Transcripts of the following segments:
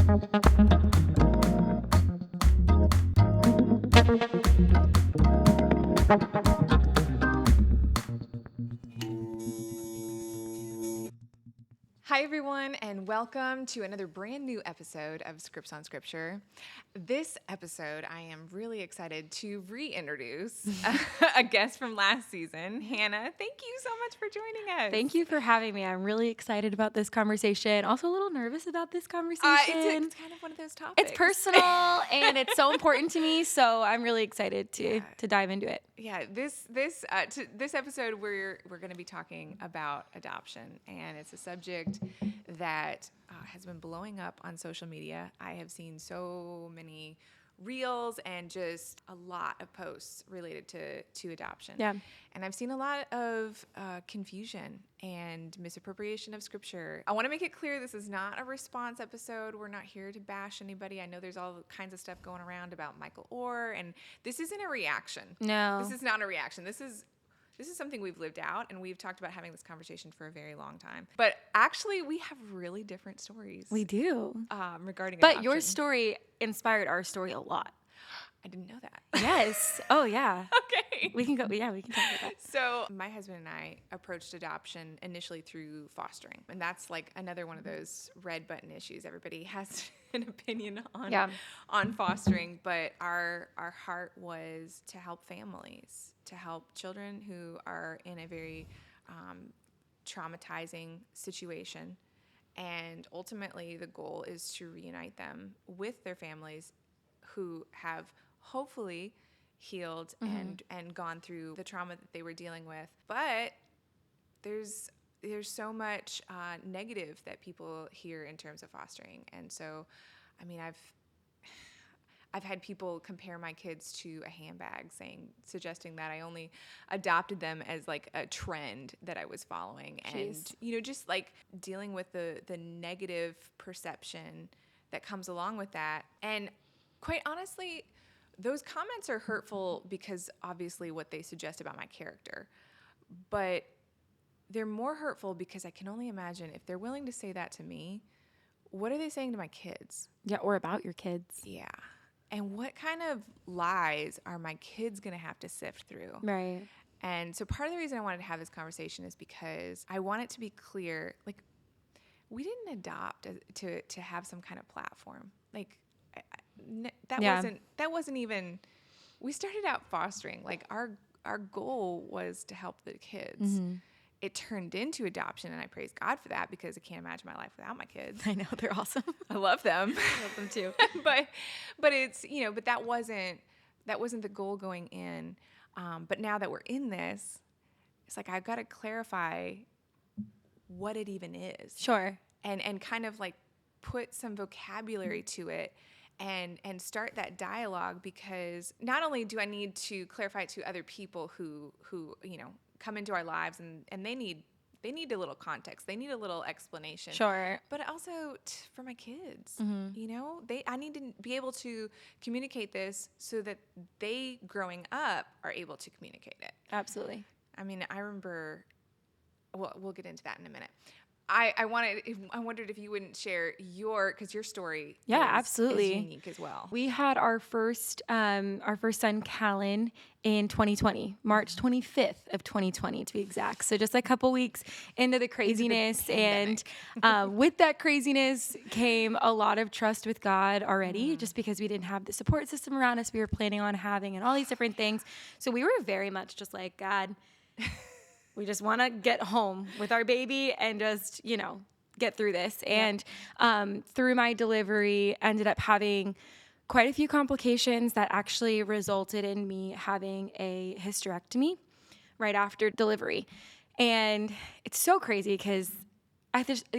Hi, everyone, and welcome to another brand new episode of Scripts on Scripture. This episode, I am really excited to reintroduce a guest from last season, Hannah. Thank you so much for joining us. Thank you for having me. I'm really excited about this conversation. Also a little nervous about this conversation. It's kind of one of those topics. It's personal and it's so important to me, so I'm really excited to dive into it. Yeah, this episode we're going to be talking about adoption, and it's a subject that has been blowing up on social media. I have seen so many reels and just a lot of posts related to adoption. Yeah. And I've seen a lot of confusion and misappropriation of scripture. I want to make it clear this is not a response episode. We're not here to bash anybody. I know there's all kinds of stuff going around about Michael Orr, and this isn't a reaction. No. This is not a reaction. This is something we've lived out, and we've talked about having this conversation for a very long time. But actually, we have really different stories. We do. Regarding But adoption. your story inspired our story a lot. I didn't know that. Yes. Oh, yeah. Okay. We can talk about that. So my husband and I approached adoption initially through fostering. And that's like another one of those red button issues. Everybody has an opinion on fostering. But our heart was to help families, to help children who are in a very traumatizing situation. And ultimately, the goal is to reunite them with their families who have hopefully healed and gone through the trauma that they were dealing with. But there's so much negative that people hear in terms of fostering. And so, I mean, I've had people compare my kids to a handbag, suggesting that I only adopted them as like a trend that I was following. Jeez. And, just like dealing with the negative perception that comes along with that. And quite honestly, those comments are hurtful because obviously what they suggest about my character. But they're more hurtful because I can only imagine if they're willing to say that to me, what are they saying to my kids? Yeah, or about your kids. Yeah. And what kind of lies are my kids going to have to sift through? Right. And so part of the reason I wanted to have this conversation is because I want it to be clear, like, we didn't adopt to have some kind of platform. Like, that wasn't even, we started out fostering. Like, our goal was to help the kids. Mm-hmm. It turned into adoption, and I praise God for that because I can't imagine my life without my kids. I know, they're awesome. I love them. I love them too. but it's, but that wasn't the goal going in. But now that we're in this, it's like I've got to clarify what it even is. Sure. And kind of like put some vocabulary to it and start that dialogue, because not only do I need to clarify it to other people who come into our lives and they need a little context. They need a little explanation. Sure. But also for my kids, Mm-hmm. I need to be able to communicate this so that they growing up are able to communicate it. Absolutely. I mean, I remember, well, we'll get into that in a minute. I wondered if you wouldn't share because your story absolutely is unique as well. We had our first son, Callan, in 2020, March 25th of 2020 to be exact. So just a couple weeks into the craziness, and with that craziness came a lot of trust with God already, just because we didn't have the support system around us we were planning on having and all these different things. So we were very much just like, God, we just want to get home with our baby and just, get through this. Yep. And through my delivery, ended up having quite a few complications that actually resulted in me having a hysterectomy right after delivery. And it's so crazy because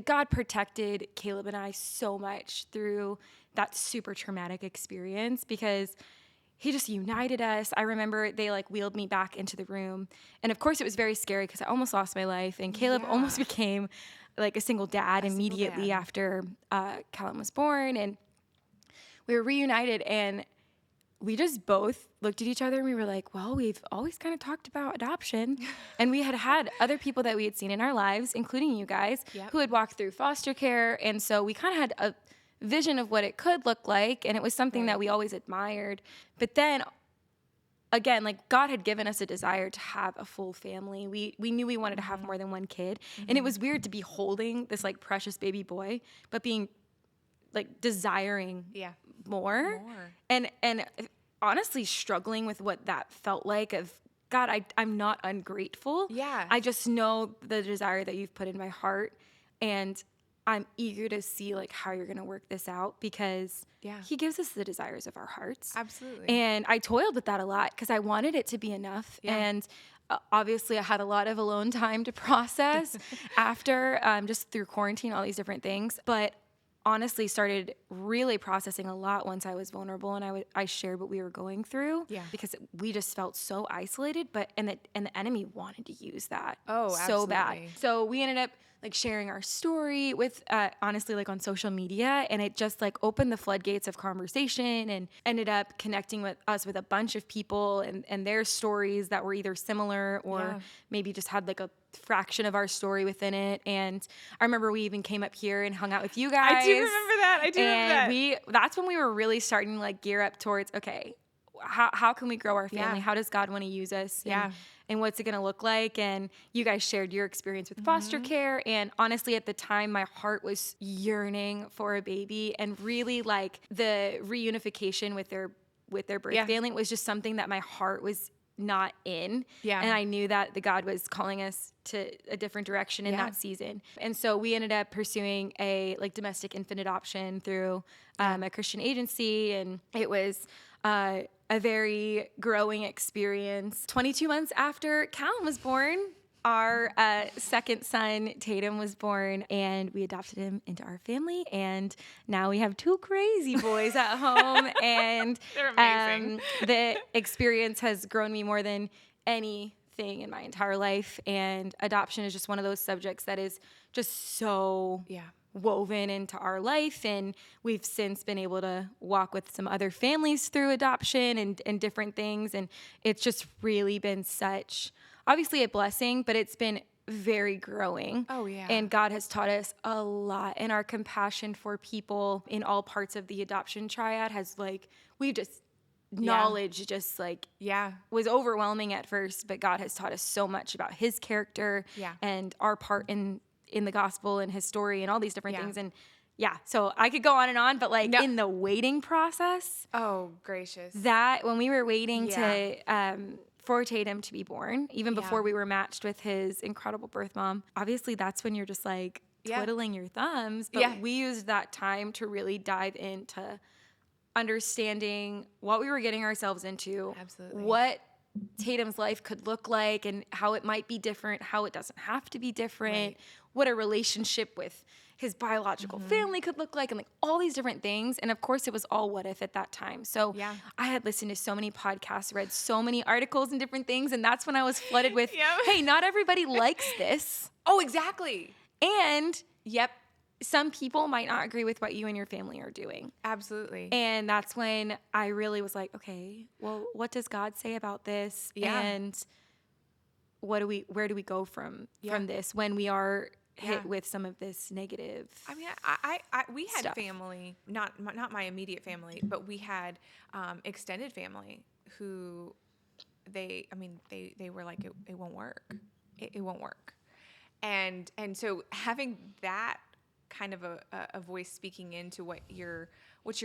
God protected Caleb and I so much through that super traumatic experience, because he just united us. I remember they wheeled me back into the room. And of course it was very scary because I almost lost my life. And Caleb almost became a single dad immediately after Callum was born. And we were reunited, and we just both looked at each other and we were like, well, we've always kind of talked about adoption. And we had other people that we had seen in our lives, including you guys, who had walked through foster care. And so we kind of had a vision of what it could look like. And it was something that we always admired. But then again, like God had given us a desire to have a full family. We knew we wanted to have more than one kid. And it was weird to be holding this like precious baby boy, but being like desiring more. And honestly struggling with what that felt like of, God, I'm not ungrateful. Yeah. I just know the desire that you've put in my heart, and I'm eager to see like how you're going to work this out, because he gives us the desires of our hearts. Absolutely. And I toiled with that a lot because I wanted it to be enough. And obviously I had a lot of alone time to process after, just through quarantine, all these different things. But honestly started really processing a lot once I was vulnerable, and I shared what we were going through, because we just felt so isolated, and the enemy wanted to use that so bad. So we ended up like sharing our story with honestly like on social media, and it just like opened the floodgates of conversation and ended up connecting with a bunch of people and their stories that were either similar or maybe just had like a fraction of our story within it. And I remember we even came up here and hung out with you guys. I do remember that. And that's when we were really starting to like gear up towards, okay, how can we grow our family? How does God want to use us? And what's it going to look like? And you guys shared your experience with foster care. And honestly, at the time, my heart was yearning for a baby, and really like the reunification with their birth family was just something that my heart was not in. And I knew that the God was calling us to a different direction in that season. And so we ended up pursuing a like domestic infant adoption through a Christian agency. And it was a very growing experience. 22 months after Callum was born, our second son, Tatum, was born, and we adopted him into our family. And now we have 2 crazy boys at home. And they're amazing. The experience has grown me more than anything in my entire life. And adoption is just one of those subjects that is just so woven into our life. And we've since been able to walk with some other families through adoption and different things. And it's just really been such, obviously a blessing, but it's been very growing. And God has taught us a lot. And our compassion for people in all parts of the adoption triad has like, we just, knowledge just like was overwhelming at first, but God has taught us so much about his character and our part in the gospel and his story and all these different things. And so I could go on and on, but like in the waiting process, oh gracious, that when we were waiting to for Tatum to be born, even before we were matched with his incredible birth mom, obviously that's when you're just like twiddling your thumbs. But we used that time to really dive into understanding what we were getting ourselves into, what Tatum's life could look like, and how it might be different, how it doesn't have to be different, what a relationship with his biological family could look like, and like all these different things. And of course it was all what if at that time. So I had listened to so many podcasts, read so many articles and different things. And that's when I was flooded with, hey, not everybody likes this. Oh, exactly. And some people might not agree with what you and your family are doing. Absolutely. And that's when I really was like, okay, well, what does God say about this? And where do we go from this when we are hit with some of this negative? I mean, we had stuff. Family, not my immediate family, but we had extended family who they were like, it won't work. It won't work. And so having that kind of a voice speaking into what you're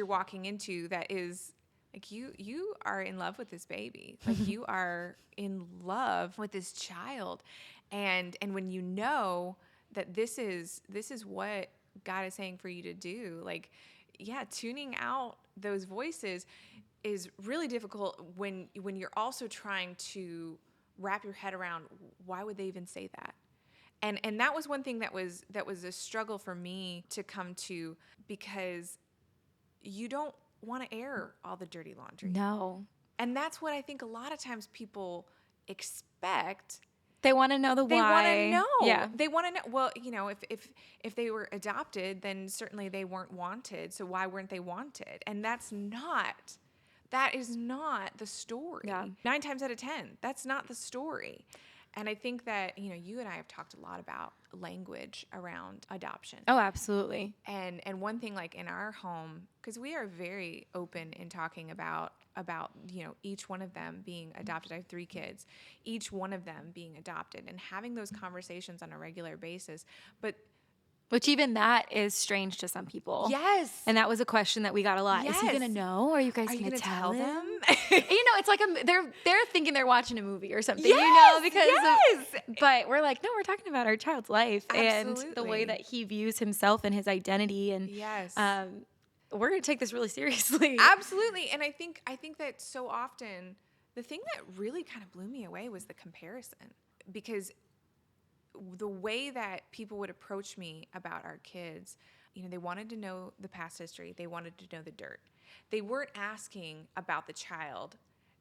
walking into, that is like you are in love with this baby, like you are in love with this child, and when you know that this is what God is saying for you to do, like tuning out those voices is really difficult when you're also trying to wrap your head around why would they even say that. And that was one thing that was a struggle for me to come to, because you don't want to air all the dirty laundry. No. And that's what I think a lot of times people expect. They want to know the why. They want to know. Yeah. They want to know. Well, if they were adopted, then certainly they weren't wanted. So why weren't they wanted? And that is not the story. 9 times out of 10, that's not the story. And I think that, you and I have talked a lot about language around adoption. Oh, absolutely. And one thing, like in our home, because we are very open in talking about each one of them being adopted. I have 3 kids, each one of them being adopted, and having those conversations on a regular basis. But which even that is strange to some people. yes. And that was a question that we got a lot. Yes. Is he going to know? Are you guys going to tell them? It's like they're thinking they're watching a movie or something, yes, because but we're like, no, we're talking about our child's life. Absolutely. And the way that he views himself and his identity. And yes. We're going to take this really seriously. Absolutely. And I think that so often the thing that really kind of blew me away was the comparison, because the way that people would approach me about our kids, they wanted to know the past history. They wanted to know the dirt. They weren't asking about the child.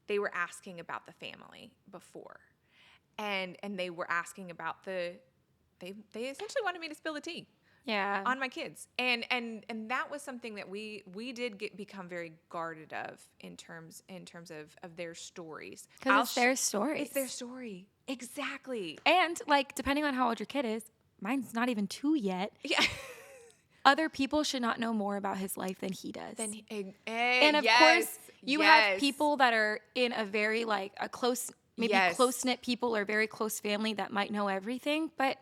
They were asking about the family before. And they were asking about they essentially wanted me to spill the tea. Yeah. On my kids. And that was something that we did become very guarded of in terms of their stories. Because it's their story. It's their story. Exactly. And like, depending on how old your kid is, mine's not even 2 yet. Yeah. Other people should not know more about his life than he does. And of yes, course, you yes. have people that are in a very maybe Yes. close-knit people or very close family that might know everything, but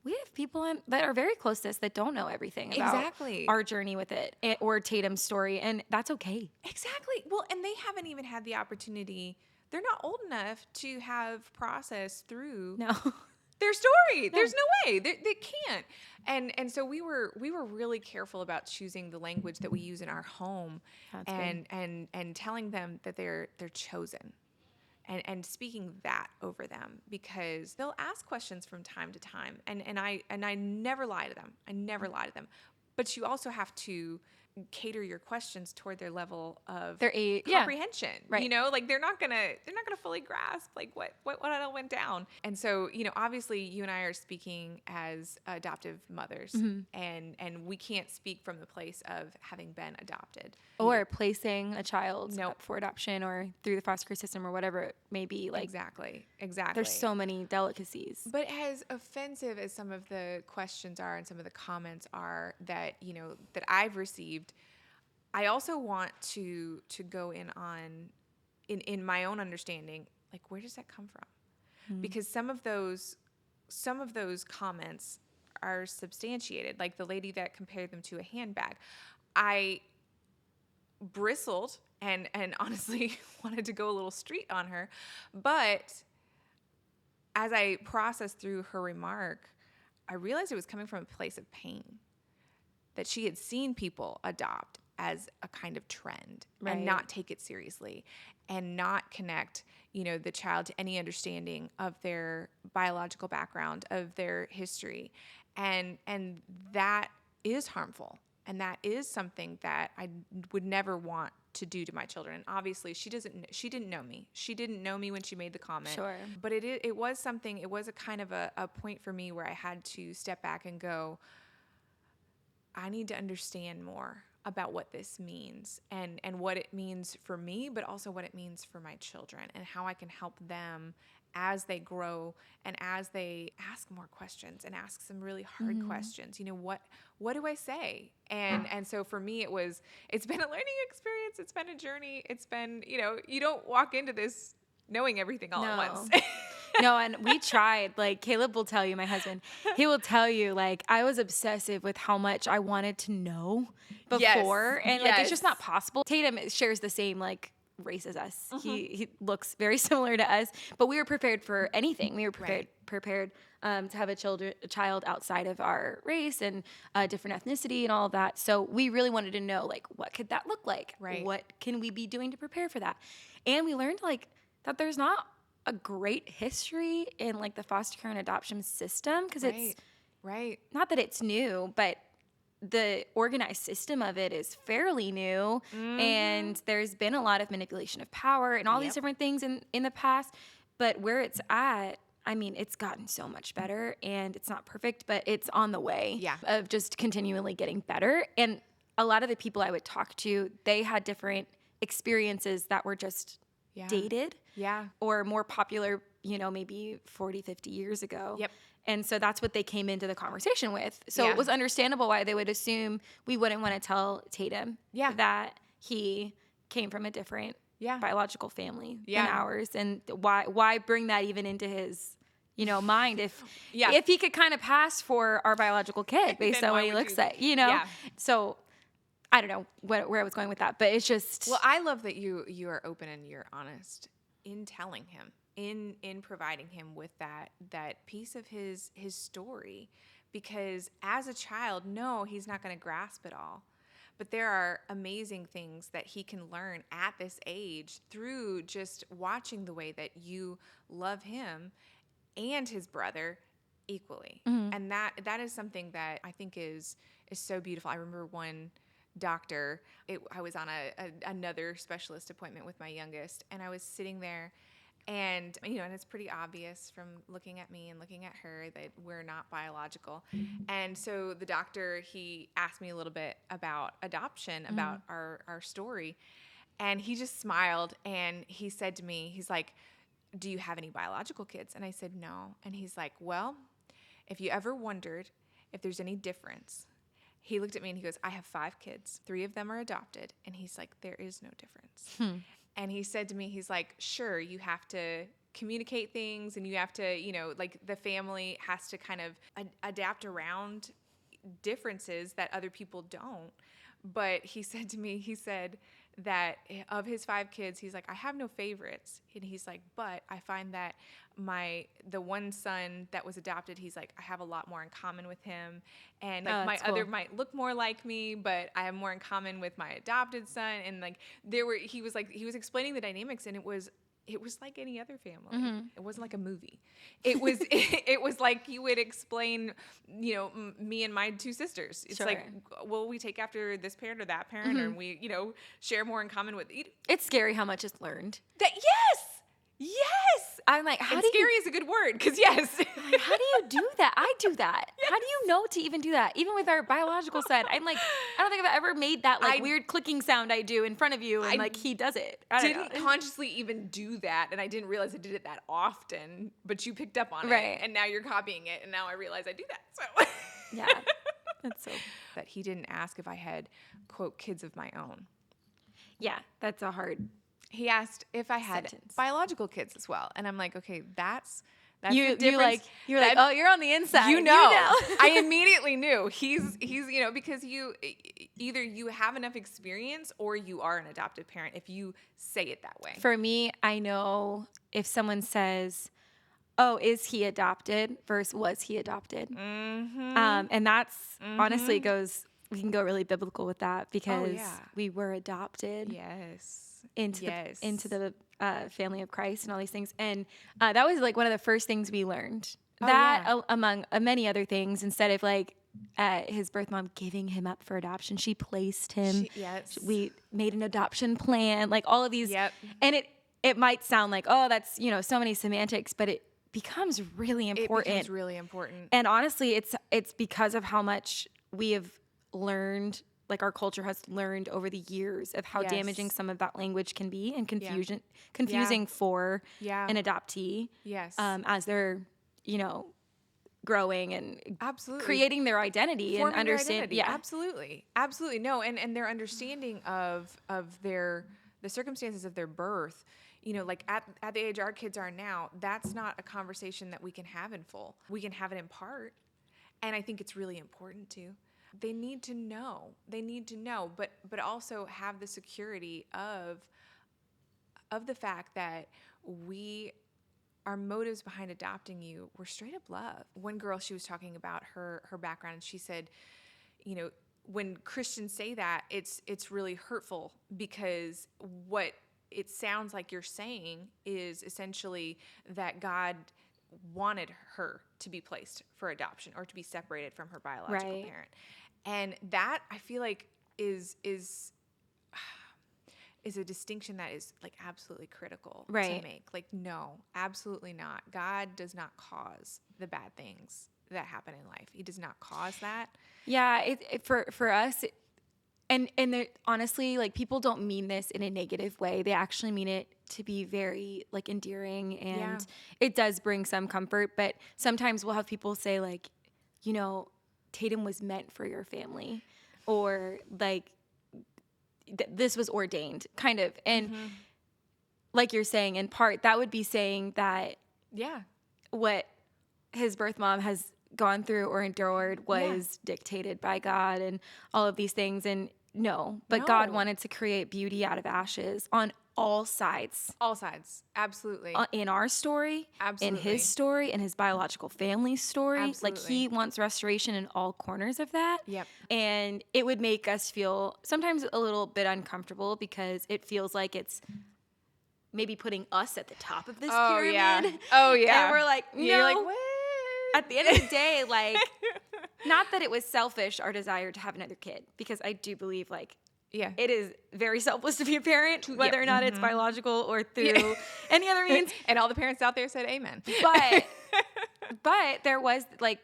we have people that are very close to us that don't know everything about Exactly. our journey with it or Tatum's story, and that's okay. Exactly. Well, and they haven't even had the opportunity. They're not old enough to have processed through their story. No. There's no way. They can't. And so we were really careful about choosing the language that we use in our home. That's and telling them that they're chosen. And speaking that over them, because they'll ask questions from time to time, and I never lie to them. I never lie to them. But you also have to cater your questions toward their level of their age, comprehension. Right. Like they're not gonna fully grasp like what all went down. And so, obviously you and I are speaking as adoptive mothers, mm-hmm. and we can't speak from the place of having been adopted or placing a child up for adoption or through the foster care system or whatever it may be. Like exactly. There's so many delicacies. But as offensive as some of the questions are and some of the comments are that that I've received, I also want to go in my own understanding, like, where does that come from? Mm-hmm. Because some of those comments are substantiated, like the lady that compared them to a handbag. I bristled and honestly wanted to go a little street on her, but as I processed through her remark, I realized it was coming from a place of pain, that she had seen people adopt as a kind of trend, right, and not take it seriously and not connect, the child to any understanding of their biological background, of their history. And that is harmful. And that is something that I would never want to do to my children. And obviously she didn't know me. She didn't know me when she made the comment. Sure. But it was a kind of a point for me where I had to step back and go, I need to understand more about what this means and what it means for me, but also what it means for my children and how I can help them as they grow and as they ask more questions and ask some really hard mm-hmm. questions. What do I say? And so for me, it's been a learning experience. It's been a journey. It's been, you don't walk into this knowing everything all at once. No, and we tried. Like, Caleb will tell you, my husband, he will tell you, like, I was obsessive with how much I wanted to know before. Yes. And, like, it's just not possible. Tatum shares the same, like, race as us. Mm-hmm. He looks very similar to us. But we were prepared for anything. We were prepared to have a child outside of our race and a different ethnicity and all of that. So we really wanted to know, like, what could that look like? Right. What can we be doing to prepare for that? And we learned, like, that there's not a great history in like the foster care and adoption system, because it's not that it's new, but the organized system of it is fairly new, mm-hmm. and there's been a lot of manipulation of power and all these different things in the past. But where it's at, I mean, it's gotten so much better, and it's not perfect, but it's on the way of just continually getting better. And a lot of the people I would talk to, they had different experiences that were just dated or more popular maybe 40, 50 years ago. Yep. And so that's what they came into the conversation with. So Yeah. it was understandable why they would assume we wouldn't want to tell Tatum that he came from a different biological family than ours. And why bring that even into his, mind if he could kind of pass for our biological kid based on what he looks like, So I don't know where I was going with that, but it's just. Well, I love that you are open and you're honest in telling him, in providing him with that piece of his story, because as a child, no, he's not going to grasp it all. But there are amazing things that he can learn at this age through just watching the way that you love him and his brother equally. Mm-hmm. And that is something that I think is so beautiful. I remember one doctor, I was on another specialist appointment with my youngest, and I was sitting there, and and it's pretty obvious from looking at me and looking at her that we're not biological. And so the doctor, he asked me a little bit about adoption, about our story, and he just smiled and he said to me, he's like, "Do you have any biological kids?" And I said, "No." And he's like, "Well, if you ever wondered if there's any difference," he looked at me and he goes, "I have 5 kids. 3 of them are adopted." And he's like, "There is no difference." And he said to me, he's like, "Sure, you have to communicate things and you have to, like the family has to kind of adapt around differences that other people don't." But he said to me, he said that of his 5 kids, he's like, "I have no favorites." And he's like, "But I find that the one son that was adopted, he's like, I have a lot more in common with him. And like my other might look more like me, but I have more in common with my adopted son." And like he was explaining the dynamics, and it was like any other family. Mm-hmm. It wasn't like a movie. It was it was like you would explain, me and my 2 sisters. It's like, well, we take after this parent or that parent, or we, share more in common with. It's scary how much is learned. Yes. I'm like, scary is a good word, because yes. How do you do that? I do that. Yes. How do you know to even do that? Even with our biological son, I'm like, I don't think I've ever made that weird clicking sound I do in front of you, and he does it. I didn't consciously even do that, and I didn't realize I did it that often, but you picked up on it, and now you're copying it, and now I realize I do that. So yeah, that's so. That he didn't ask if I had, quote, kids of my own. Yeah, that's a hard. He asked if I had biological kids as well. And I'm like, okay, that's you, the difference. You're like, oh, you're on the inside. You know. I immediately knew. He's because either you have enough experience or you are an adoptive parent if you say it that way. For me, I know if someone says, "Oh, is he adopted?" versus "was he adopted?" Mm-hmm. And that's honestly we can go really biblical with that, because we were adopted. Yes. Into the family of Christ and all these things. And that was like one of the first things we learned. Among many other things, instead of like his birth mom giving him up for adoption, she placed him. We made an adoption plan, like all of these. Yep. And it might sound like, oh, that's, so many semantics, but it becomes really important. It becomes really important. And honestly, it's because of how much we have learned, like our culture has learned over the years, of how damaging some of that language can be, and confusing for an adoptee. Yes. As they're, growing and creating their identity and understanding. Yeah, absolutely. No. And their understanding of the circumstances of their birth, like at the age our kids are now, that's not a conversation that we can have in full. We can have it in part. And I think it's really important to. They need to know, but also have the security of the fact that our motives behind adopting you were straight up love. One girl, she was talking about her background, and she said, when Christians say that, it's really hurtful, because what it sounds like you're saying is essentially that God wanted her to be placed for adoption or to be separated from her biological parent. And that, I feel like, is a distinction that is like absolutely critical to make. Like, no, absolutely not. God does not cause the bad things that happen in life. He does not cause that. Yeah, for us, And honestly, like, people don't mean this in a negative way. They actually mean it to be very, like, endearing, and it does bring some comfort. But sometimes we'll have people say, like, you know, Tatum was meant for your family, or like this was ordained, kind of. And like you're saying, in part, that would be saying that what his birth mom has gone through or endured was dictated by God and all of these things. And but God wanted to create beauty out of ashes on all sides. All sides. Absolutely. In our story, in his story, in his biological family's story. Absolutely. Like, he wants restoration in all corners of that. Yep. And it would make us feel sometimes a little bit uncomfortable, because it feels like it's maybe putting us at the top of this pyramid. Oh, yeah. And we're like, no. You're like, what? At the end of the day, like, not that it was selfish, our desire to have another kid, because I do believe, like, it is very selfless to be a parent, whether or not it's biological or through any other means. And all the parents out there said amen. But there was, like,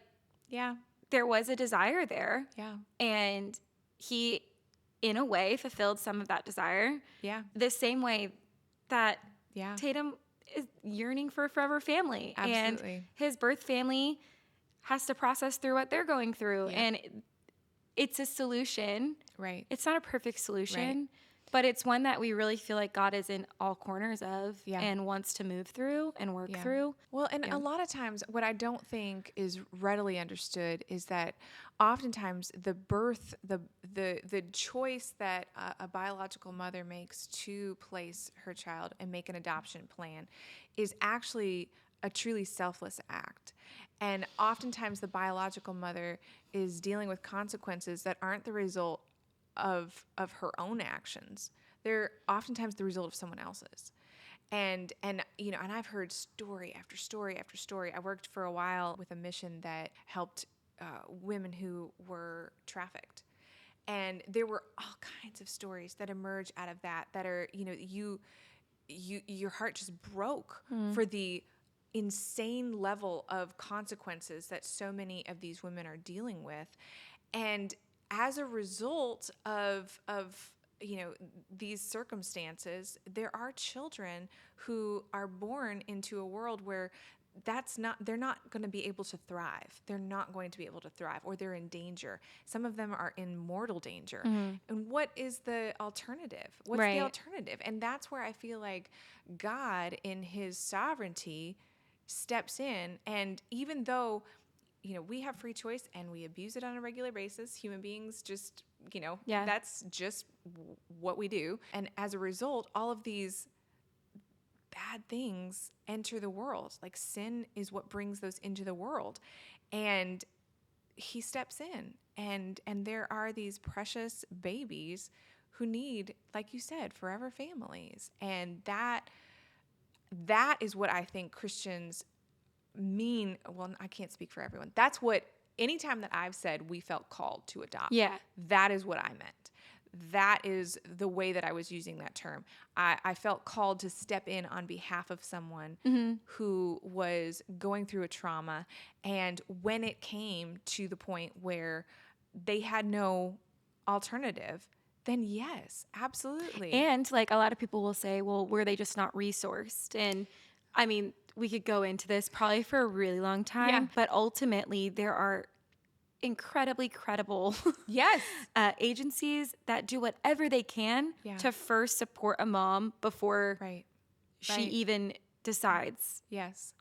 there was a desire there. Yeah. And he, in a way, fulfilled some of that desire. Yeah. The same way that Tatum is yearning for a forever family. Absolutely. And his birth family has to process through what they're going through. Yeah. And it's a solution. Right. It's not a perfect solution, but it's one that we really feel like God is in all corners of and wants to move through and work through. Well, and a lot of times what I don't think is readily understood is that oftentimes the choice that a biological mother makes to place her child and make an adoption plan is actually a truly selfless act. And oftentimes the biological mother is dealing with consequences that aren't the result of her own actions. They're oftentimes the result of someone else's. And you know, and I've heard story after story after story. I worked for a while with a mission that helped women who were trafficked. And there were all kinds of stories that emerge out of that are, you know, your heart just broke for the insane level of consequences that so many of these women are dealing with. And as a result of you know, these circumstances, there are children who are born into a world where they're not going to be able to thrive. They're not going to be able to thrive, or they're in danger. Some of them are in mortal danger. And what is the alternative? What's the alternative? And that's where I feel like God, in his sovereignty, steps in. And even though, you know, we have free choice and we abuse it on a regular basis, human beings just, you know, that's just what we do. And as a result, all of these bad things enter the world. Like, sin is what brings those into the world. And he steps in, and there are these precious babies who need, like you said, forever families. And that is what I think Christians mean. Well, I can't speak for everyone. That's what, anytime that I've said we felt called to adopt, that is what I meant. That is the way that I was using that term. I felt called to step in on behalf of someone who was going through a trauma. And when it came to the point where they had no alternative, then yes, absolutely. And like, a lot of people will say, well, were they just not resourced? And I mean, we could go into this probably for a really long time, but ultimately there are incredibly credible agencies that do whatever they can to first support a mom before she even decides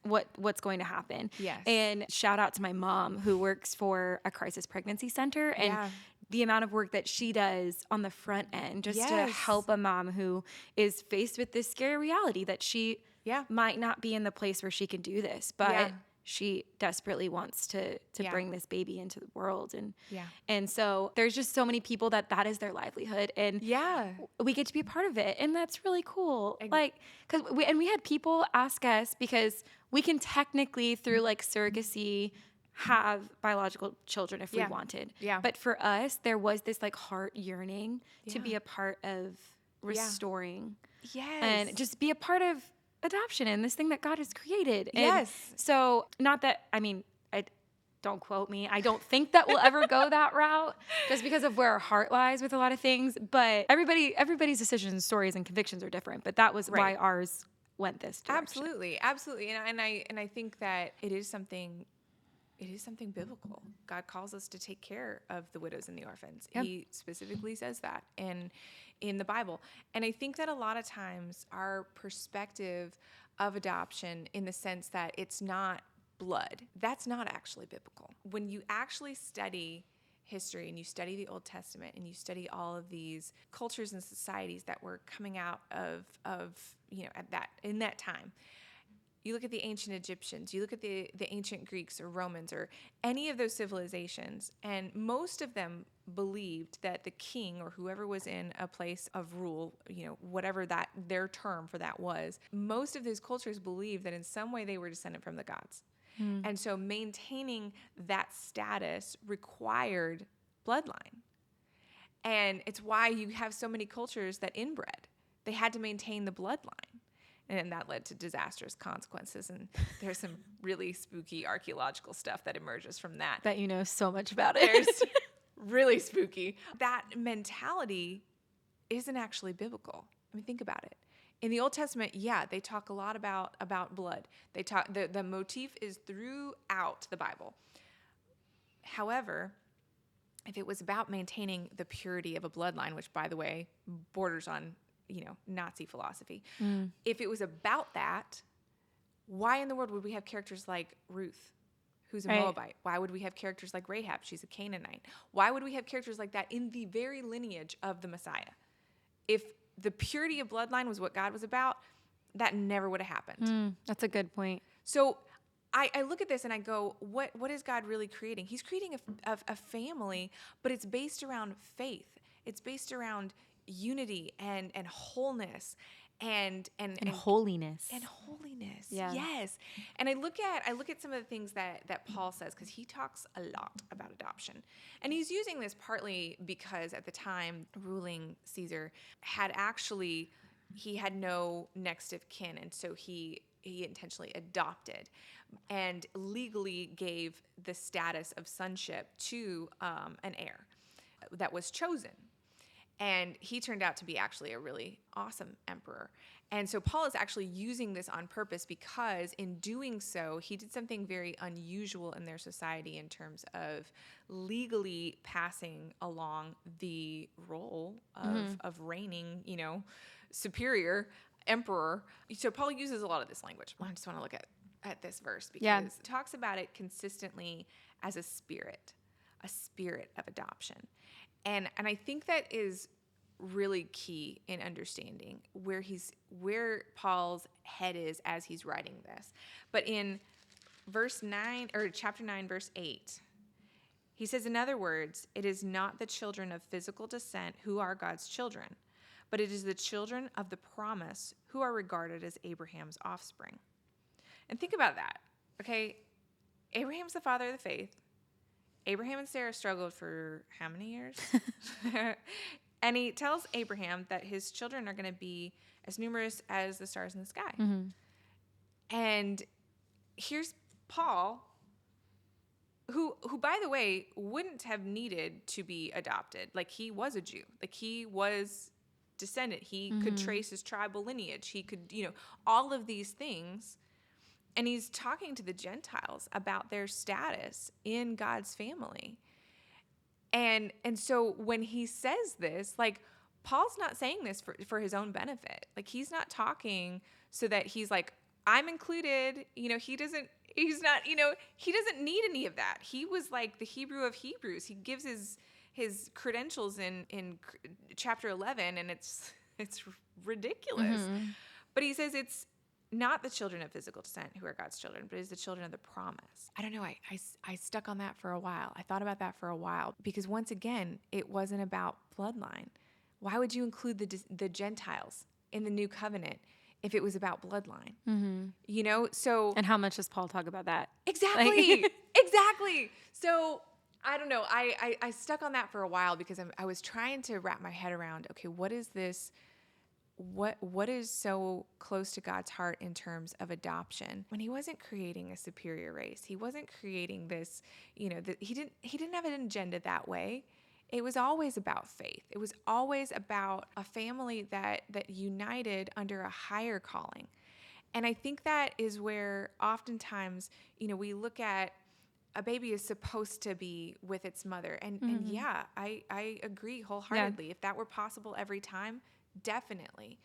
what's going to happen. And shout out to my mom, who works for a crisis pregnancy center, and the amount of work that she does on the front end just to help a mom who is faced with this scary reality that she might not be in the place where she can do this, but she desperately wants to bring this baby into the world. And so there's just so many people that is their livelihood, and we get to be a part of it. And that's really cool. Like, cause we had people ask us, because we can technically, through like surrogacy, have biological children if we wanted. But for us, there was this like heart yearning to be a part of restoring and just be a part of adoption and this thing that God has created. And so, not that, I mean, I don't quote me. I don't think that we'll ever go that route just because of where our heart lies with a lot of things. But everybody's decisions, stories, and convictions are different. But that was why ours went this direction. Absolutely. And I think that it is something biblical. God calls us to take care of the widows and the orphans. Yep. He specifically says that in the Bible. And I think that a lot of times our perspective of adoption, in the sense that it's not blood, that's not actually biblical. When you actually study history and you study the Old Testament and you study all of these cultures and societies that were coming out of in that time, you look at the ancient Egyptians, you look at the ancient Greeks or Romans or any of those civilizations, and most of them believed that the king or whoever was in a place of rule, whatever that their term for that was, most of those cultures believed that in some way they were descendant from the gods. And so maintaining that status required bloodline. And it's why you have so many cultures that inbred. They had to maintain the bloodline. And that led to disastrous consequences. And there's some really spooky archaeological stuff that emerges from that. Bet you know so much about it. There's really spooky. That mentality isn't actually biblical. I mean, think about it. In the Old Testament, they talk a lot about blood. They talk the motif is throughout the Bible. However, if it was about maintaining the purity of a bloodline, which, by the way, borders on Nazi philosophy. If it was about that, why in the world would we have characters like Ruth, who's a Moabite? Why would we have characters like Rahab? She's a Canaanite. Why would we have characters like that in the very lineage of the Messiah? If the purity of bloodline was what God was about, that never would have happened. That's a good point. So I look at this and I go, what is God really creating? He's creating a family, but it's based around faith. It's based around unity and wholeness and holiness. And holiness. Yeah. Yes. And I look at some of the things that Paul says, because he talks a lot about adoption. And he's using this partly because at the time ruling Caesar had no next of kin, and so he intentionally adopted and legally gave the status of sonship to an heir that was chosen. And he turned out to be actually a really awesome emperor. And so Paul is actually using this on purpose because in doing so, he did something very unusual in their society in terms of legally passing along the role of reigning, superior emperor. So Paul uses a lot of this language. I just want to look at this verse because it talks about it consistently as a spirit of adoption. And I think that is really key in understanding where Paul's head is as he's writing this. But in chapter 9, verse 8, he says, in other words, it is not the children of physical descent who are God's children, but it is the children of the promise who are regarded as Abraham's offspring. And think about that, okay? Abraham's the father of the faith. Abraham and Sarah struggled for how many years? And he tells Abraham that his children are going to be as numerous as the stars in the sky. And here's Paul, who by the way, wouldn't have needed to be adopted. Like, he was a Jew. Like, he was descendant. He could trace his tribal lineage. He could, all of these things. And he's talking to the Gentiles about their status in God's family. And so when he says this, like, Paul's not saying this for his own benefit. Like, he's not talking so that he's like, I'm included. He doesn't need any of that. He was like the Hebrew of Hebrews. He gives his credentials in chapter 11, and it's ridiculous. But he says it's not the children of physical descent who are God's children, but it's the children of the promise. I don't know. I stuck on that for a while. I thought about that for a while because, once again, it wasn't about bloodline. Why would you include the Gentiles in the new covenant if it was about bloodline? So. And how much does Paul talk about that? Exactly. Exactly. So I don't know. I stuck on that for a while because I was trying to wrap my head around, okay, what is this what is so close to God's heart in terms of adoption, when he wasn't creating a superior race. He wasn't creating this, he didn't have an agenda that way. It was always about faith. It was always about a family that united under a higher calling. And I think that is where oftentimes, we look at a baby is supposed to be with its mother. And yeah, I agree wholeheartedly. Yeah. If that were possible every time, definitely.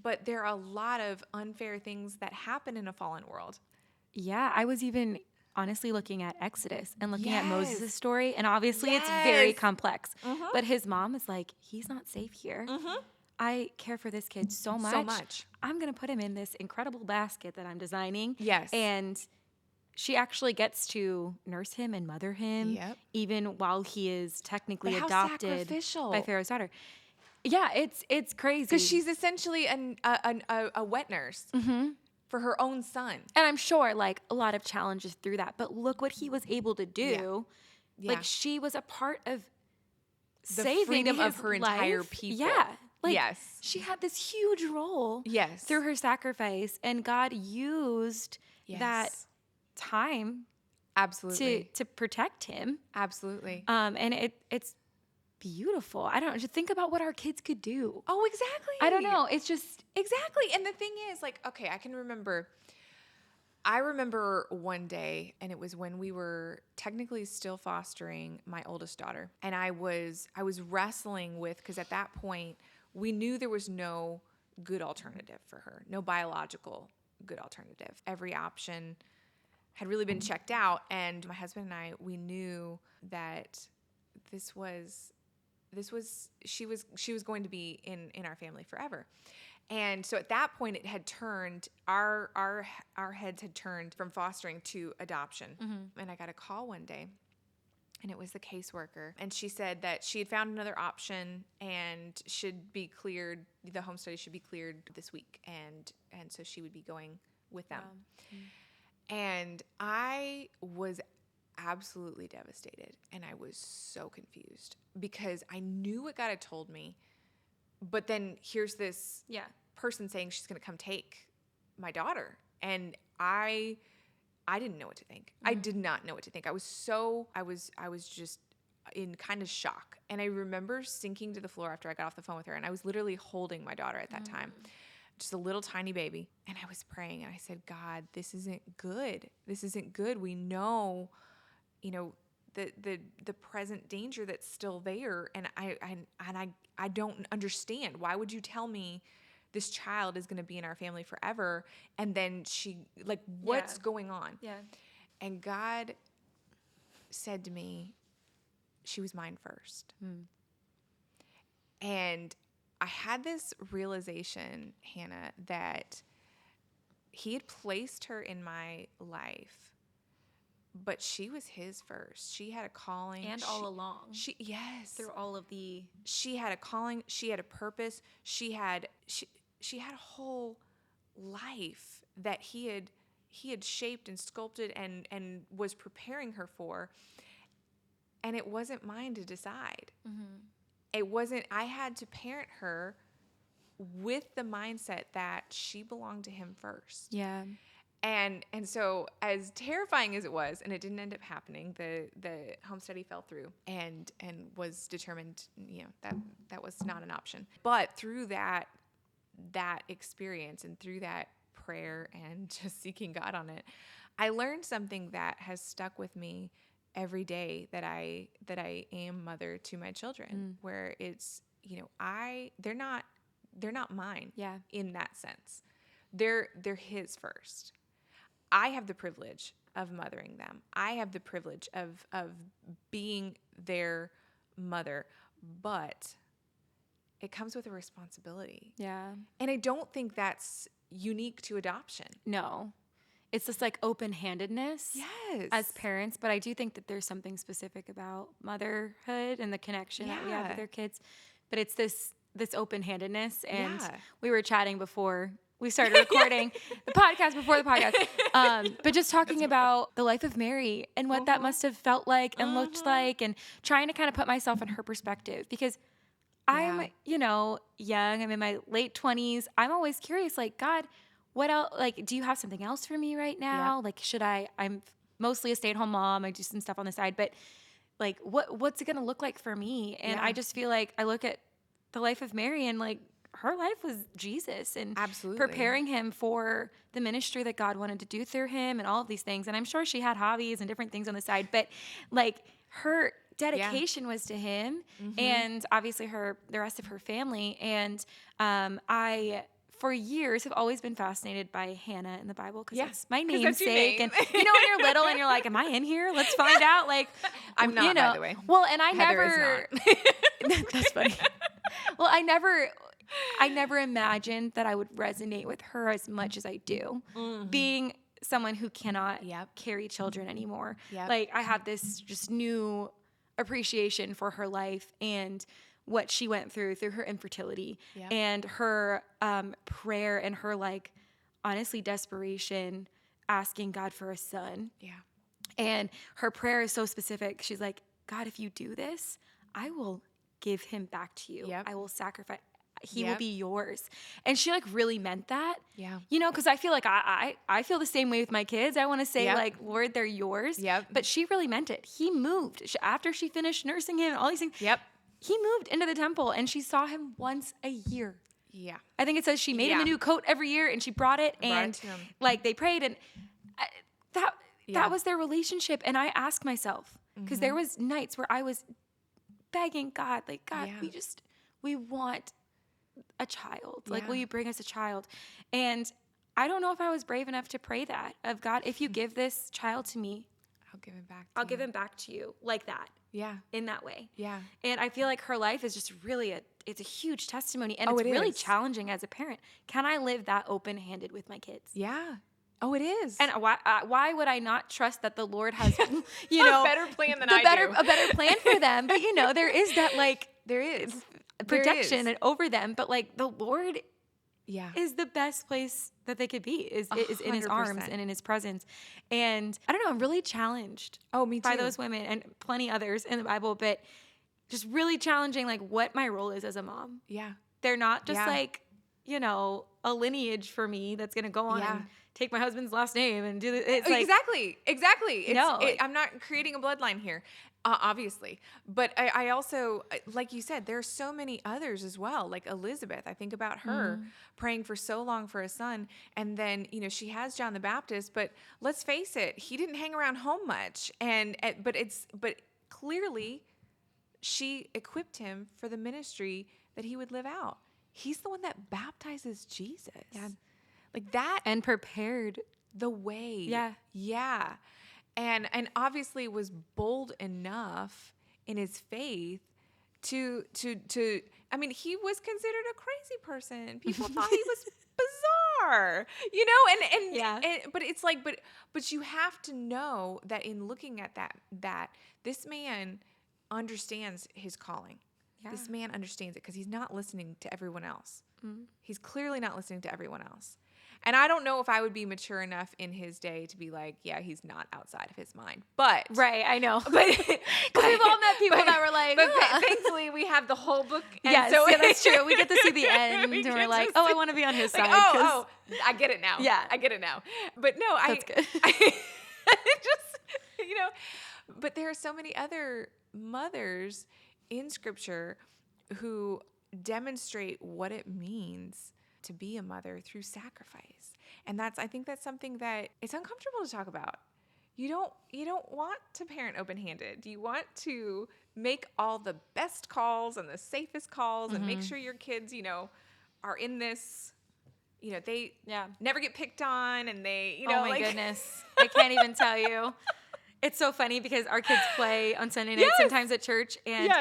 But there are a lot of unfair things that happen in a fallen world. Yeah, I was even honestly looking at Exodus and looking at Moses' story. And obviously it's very complex. Mm-hmm. But his mom is like, he's not safe here. Mm-hmm. I care for this kid so much. I'm going to put him in this incredible basket that I'm designing. Yes. And she actually gets to nurse him and mother him, even while he is technically adopted by Pharaoh's daughter. Yeah, it's crazy. Because she's essentially a wet nurse for her own son. And I'm sure, like, a lot of challenges through that. But look what he was able to do. Yeah. Like, she was a part of the saving freedom his of her life. entire people. Yeah. Like, she had this huge role through her sacrifice. And God used that time absolutely to protect him. Absolutely. And it's beautiful. I don't know. Just think about what our kids could do. Oh, exactly. I don't know. It's just exactly. And the thing is, like, okay, I remember one day, and it was when we were technically still fostering my oldest daughter, and I was wrestling with, because at that point we knew there was no good alternative for her, no biological good alternative. Every option had really been checked out, and my husband and I, we knew that she was going to be in our family forever. And so at that point it had turned, our heads had turned from fostering to adoption. Mm-hmm. And I got a call one day, and it was the caseworker, and she said that she had found another option and should be cleared, the home study should be cleared this week, and so she would be going with them. Wow. Mm-hmm. And I was absolutely devastated, and I was so confused because I knew what God had told me, but then here's this person saying she's going to come take my daughter, and I didn't know what to think. Mm-hmm. I did not know what to think. I was just in kind of shock, and I remember sinking to the floor after I got off the phone with her, and I was literally holding my daughter at that time. Just a little tiny baby. And I was praying, and I said, God, this isn't good. This isn't good. We know, the present danger that's still there. And I don't understand. Why would you tell me this child is going to be in our family forever? And then what's going on? Yeah. And God said to me, she was mine first. And I had this realization, Hannah, that he had placed her in my life, but she was his first. She had a calling. And all along. Through all of the... She had a calling. She had a purpose. She had a whole life that he had shaped and sculpted and was preparing her for. And it wasn't mine to decide. Mm-hmm. It wasn't, I had to parent her with the mindset that she belonged to him first. Yeah. And so as terrifying as it was, and it didn't end up happening, the home study fell through and was determined, that was not an option. But through that experience and through that prayer and just seeking God on it, I learned something that has stuck with me every day that I am mother to my children, where it's, they're not mine in that sense. They're his first. I have the privilege of mothering them. I have the privilege of being their mother, but it comes with a responsibility. Yeah. And I don't think that's unique to adoption. No. It's this like open-handedness as parents, but I do think that there's something specific about motherhood and the connection that we have with our kids. But it's this open-handedness, and we were chatting before we started recording the podcast, but just talking about the life of Mary and what that must have felt like and looked like, and trying to kind of put myself in her perspective, because I'm, young. I'm in my late 20s. I'm always curious, like, God, what else? Like, do you have something else for me right now? Yep. Like, I'm mostly a stay-at-home mom. I do some stuff on the side, but like, what's it going to look like for me? And I just feel like I look at the life of Mary and like her life was Jesus and Absolutely. preparing him for the ministry that God wanted to do through him and all of these things. And I'm sure she had hobbies and different things on the side, but like her dedication was to him and obviously the rest of her family. And I, for years, have always been fascinated by Hannah in the Bible because that's my namesake. And when you're little and you're like, am I in here? Let's find out. Like, I'm not, by the way. Well, and I Heather never. That's funny. Well, I never imagined that I would resonate with her as much as I do, being someone who cannot carry children anymore. Like, I have this just new appreciation for her life and what she went through her infertility and her prayer and her, like, honestly, desperation, asking God for a son. Yeah. And her prayer is so specific. She's like, God, if you do this, I will give him back to you. I will sacrifice. He will be yours. And she like really meant that. Yeah. Because I feel like I feel the same way with my kids. I want to say like, Lord, they're yours. But she really meant it. He moved. After she finished nursing him and all these things. He moved into the temple and she saw him once a year. Yeah. I think it says she made him a new coat every year and she brought it and like they prayed and that was their relationship. And I asked myself, because there was nights where I was begging God, like, God, we want a child. Like, will you bring us a child? And I don't know if I was brave enough to pray that of God, if you give this child to me, I'll give him back. Give him back to you like that. Yeah. In that way. Yeah. And I feel like her life is just really it's a huge testimony and it's really challenging as a parent. Can I live that open-handed with my kids? Yeah. Oh, it is. And why would I not trust that the Lord has, a better plan than I do. A better plan for them. But there is that like there is protection and over them. But like the Lord, is the best place that they could be. Is in His arms and in His presence. And I don't know. I'm really challenged. Oh, me too. By those women and plenty others in the Bible, but just really challenging like what my role is as a mom. Yeah, they're not just like a lineage for me that's gonna go on. And take my husband's last name and do this. It's like, exactly. I'm not creating a bloodline here, obviously. But I also, like you said, there are so many others as well. Like Elizabeth, I think about her praying for so long for a son. And then, she has John the Baptist, but let's face it, he didn't hang around home much. But clearly she equipped him for the ministry that he would live out. He's the one that baptizes Jesus. Yeah. Like that. And prepared the way. Yeah. Yeah. And obviously was bold enough in his faith to I mean, he was considered a crazy person. People thought he was bizarre, but it's like, but you have to know that in looking at that this man understands his calling. Yeah. This man understands it because he's not listening to everyone else. He's clearly not listening to everyone else. And I don't know if I would be mature enough in his day to be like, yeah, he's not outside of his mind. But right, I know. But we've all met people that were like, but thankfully we have the whole book. And yes, that's true. We get to see the end, and we're like, oh, I want to be on his side. Oh, I get it now. Yeah, I get it now. But no, that's good. But there are so many other mothers in Scripture who demonstrate what it means to be a mother through sacrifice. And I think that's something that it's uncomfortable to talk about. You don't want to parent open-handed. You want to make all the best calls and the safest calls and make sure your kids, are in this, they never get picked on and they, oh my goodness. I can't even tell you. It's so funny because our kids play on Sunday nights sometimes at church and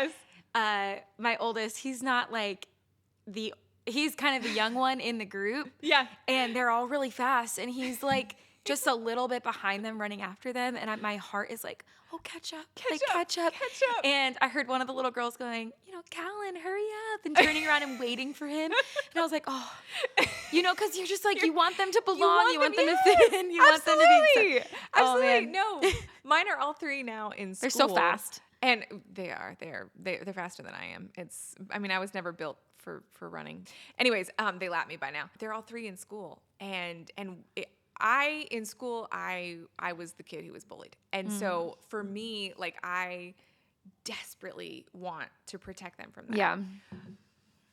my oldest, he's not like he's kind of the young one in the group. Yeah. And they're all really fast. And he's like just a little bit behind them running after them. And my heart is like, oh, catch up. Catch up. And I heard one of the little girls going, Callan, hurry up. And turning around and waiting for him. And I was like, oh, because you're just like, you want them to belong. You want them to fit in. You want them to be. Absolutely. No, mine are all three now in school. They're so fast. And they're faster than I am. I was never built for running. Anyways, they lap me by now. They're all 3 in school, and in school I was the kid who was bullied, and so for me, like, I desperately want to protect them from that. Yeah.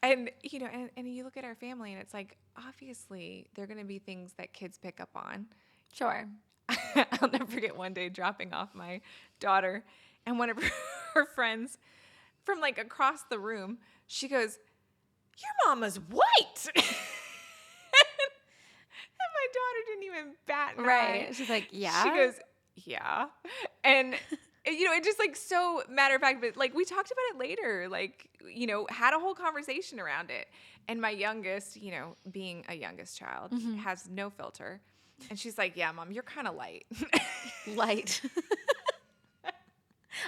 And and you look at our family, and it's like, obviously there are going to be things that kids pick up on. Sure. I'll never forget one day dropping off my daughter, and one of her friends from like across the room, she goes, "Your mama's white." And my daughter didn't even bat an eye. Right. She's like, yeah. She goes, yeah. And it just like so matter of fact, but like we talked about it later, like, had a whole conversation around it. And my youngest, being a youngest child, has no filter. And she's like, yeah, Mom, you're kind of light. Light.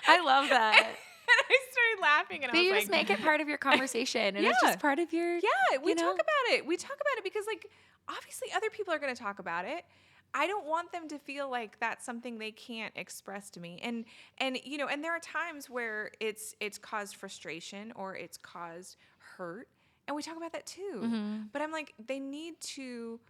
I love that. And I started laughing, and But I was you like, just make it part of your conversation, and it's just part of your. Yeah, we talk about it. We talk about it because, like, obviously other people are going to talk about it. I don't want them to feel like that's something they can't express to me. And there are times where it's caused frustration or it's caused hurt, and we talk about that too. But I'm like, they need to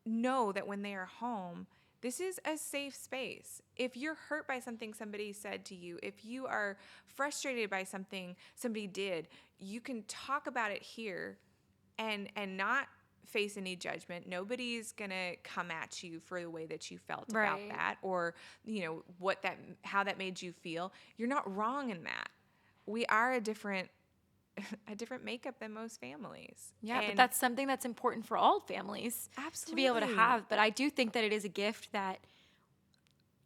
know that when they are home, this is a safe space. If you're hurt by something somebody said to you, if you are frustrated by something somebody did, you can talk about it here and not face any judgment. Nobody's going to come at you for the way that you felt about that, or how that made you feel. You're not wrong in that. We are a different makeup than most families. Yeah, but that's something that's important for all families to be able to have. But I do think that it is a gift that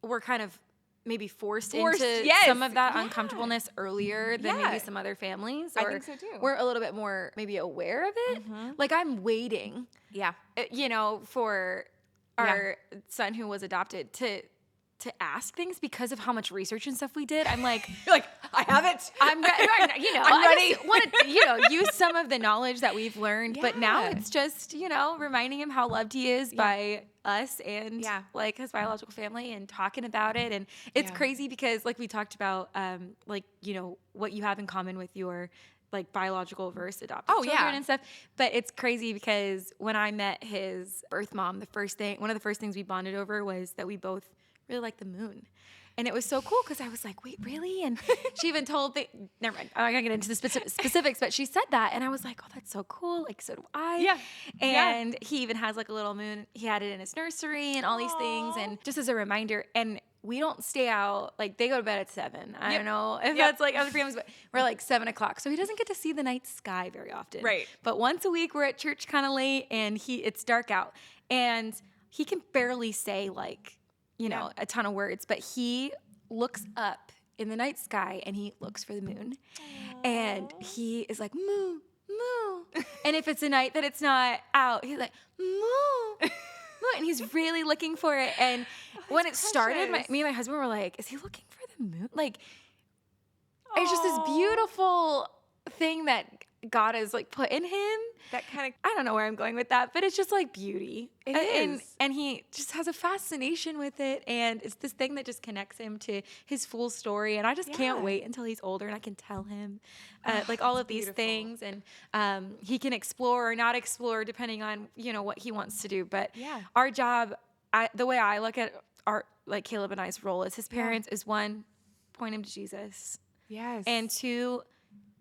we're kind of maybe forced into some of that uncomfortableness earlier than maybe some other families. Or I think so too. We're a little bit more maybe aware of it. Like, I'm waiting, for our son who was adopted to ask things because of how much research and stuff we did. I'm like, you're like, I have it. I'm ready. I want to, use some of the knowledge that we've learned. But now it's just, reminding him how loved he is by us and like his biological family, and talking about it. And it's crazy because, like we talked about, what you have in common with your like biological versus adoptive children and stuff. But it's crazy because when I met his birth mom, one of the first things we bonded over was that we both really like the moon. And it was so cool because I was like, wait, really? And she even told never mind, I'm not gonna get into the specifics, but she said that, and I was like, oh, that's so cool. Like, so do I. Yeah. And he even has like a little moon. He had it in his nursery and all these things. And just as a reminder, and we don't stay out, like they go to bed at 7. I don't know if that's like other families, but we're like 7 o'clock. So he doesn't get to see the night sky very often. Right. But once a week we're at church kind of late, and it's dark out. And he can barely say like, a ton of words, but he looks up in the night sky and he looks for the moon. Aww. And he is like, moo, moo. And if it's a night that it's not out, he's like, moo, moo. And he's really looking for it. And when it started, me and my husband were like, is he looking for the moon? Like, it's just this beautiful thing that God has like put in him. That kind of, I don't know where I'm going with that, but it's just like beauty. It is. And he just has a fascination with it. And it's this thing that just connects him to his full story. And I just can't wait until he's older and I can tell him like all of these things. And he can explore or not explore depending on, what he wants to do. But our job, the way I look at our, like Caleb and I's role as his parents is 1, point him to Jesus. Yes. And 2,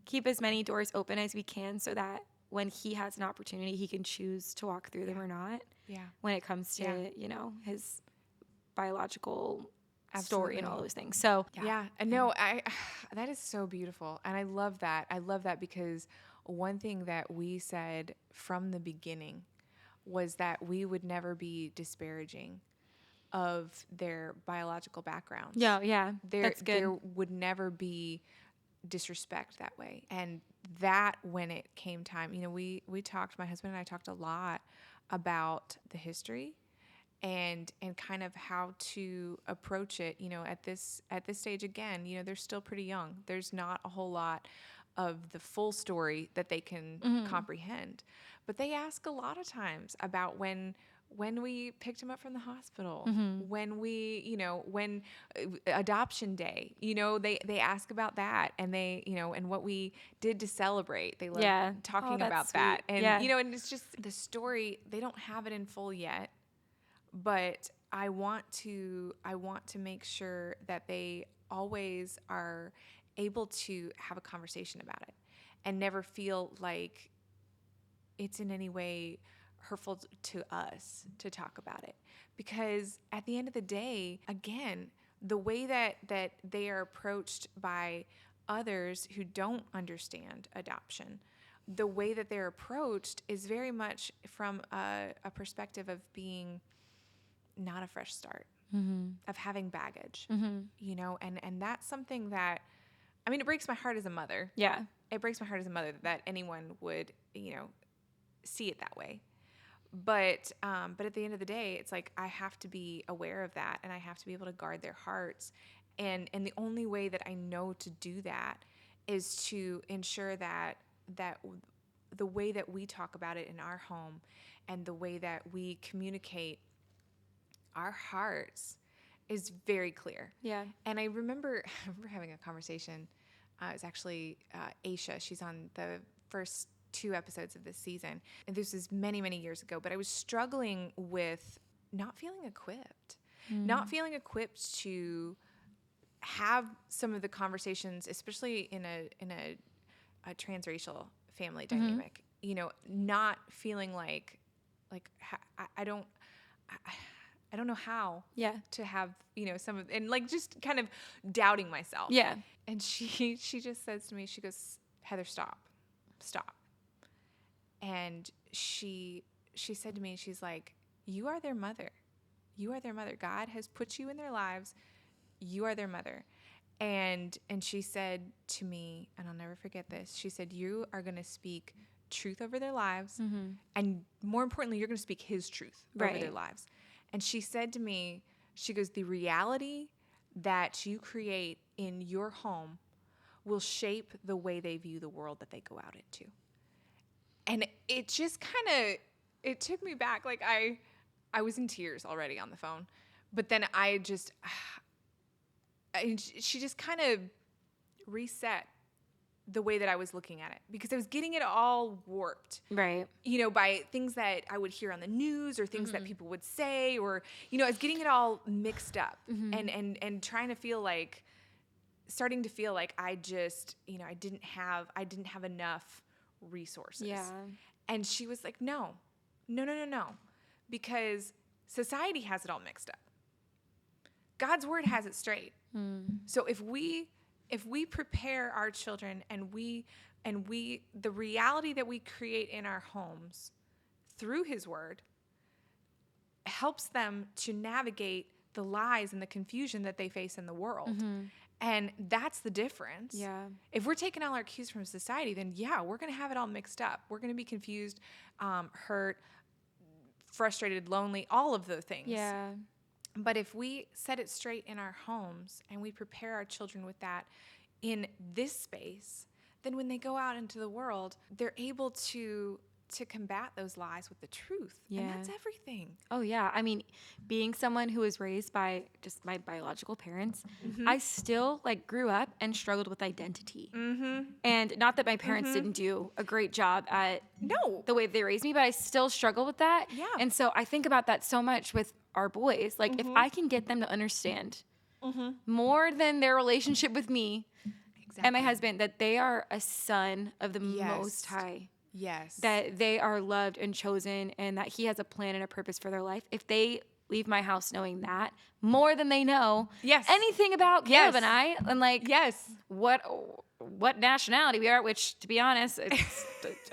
keep as many doors open as we can so that when he has an opportunity, he can choose to walk through them or not. Yeah. When it comes to, his biological story and all those things. So, no, that is so beautiful. And I love that. I love that because one thing that we said from the beginning was that we would never be disparaging of their biological backgrounds. Yeah. That's good. There would never be disrespect that way. And that when it came time, we talked, my husband and I talked a lot about the history and kind of how to approach it, at this stage. Again, they're still pretty young. There's not a whole lot of the full story that they can comprehend. But they ask a lot of times about when when we picked him up from the hospital, Mm-hmm. when we, when adoption day, they ask about that, and they, and what we did to celebrate. They love Yeah. talking Oh, that's about sweet. that. And, Yeah. and it's just the story, they don't have it in full yet, but I want to make sure that they always are able to have a conversation about it and never feel like it's in any way hurtful to us to talk about it. Because at the end of the day, again, the way that they are approached by others who don't understand adoption, the way that they're approached is very much from a perspective of being not a fresh start, of having baggage, and that's something that, I mean, it breaks my heart as a mother. Yeah. It breaks my heart as a mother that anyone would, see it that way. But at the end of the day, it's like I have to be aware of that, and I have to be able to guard their hearts. And the only way that I know to do that is to ensure that the way that we talk about it in our home and the way that we communicate our hearts is very clear. Yeah. And I remember having a conversation. It was actually Aisha. She's on the first 2 episodes of this season. And this was many, many years ago. But I was struggling with not feeling equipped. Not feeling equipped to have some of the conversations, especially in a transracial family dynamic. Not feeling like I don't know how to have, some of, and like just kind of doubting myself. Yeah. And she just says to me, she goes, Heather, stop. And she said to me, she's like, you are their mother. You are their mother. God has put you in their lives. You are their mother. And she said to me, and I'll never forget this, she said, you are going to speak truth over their lives. And more importantly, you're going to speak his truth over their lives. And she said to me, she goes, the reality that you create in your home will shape the way they view the world that they go out into. And it just it took me back. Like I was in tears already on the phone, but then she just kind of reset the way that I was looking at it, because I was getting it all warped. Right. By things that I would hear on the news or things that people would say, or, I was getting it all mixed up and trying to feel like, starting to feel like I just, I didn't have enough resources. Yeah. And she was like, no, because society has it all mixed up. God's word has it straight. So if we prepare our children and the reality that we create in our homes through his word helps them to navigate the lies and the confusion that they face in the world. And that's the difference. Yeah. If we're taking all our cues from society, then we're going to have it all mixed up. We're going to be confused, hurt, frustrated, lonely, all of those things. Yeah. But if we set it straight in our homes and we prepare our children with that in this space, then when they go out into the world, they're able to combat those lies with the truth. Yeah. And that's everything. Oh, yeah. I mean, being someone who was raised by just my biological parents, I still grew up and struggled with identity. And not that my parents didn't do a great job at the way they raised me, but I still struggle with that. Yeah. And so I think about that so much with our boys. Like, if I can get them to understand more than their relationship with me and my husband, that they are a son of the Most High. Yes. That they are loved and chosen, and that he has a plan and a purpose for their life. If they leave my house knowing that more than they know anything about Caleb and I, and what nationality we are, which, to be honest, I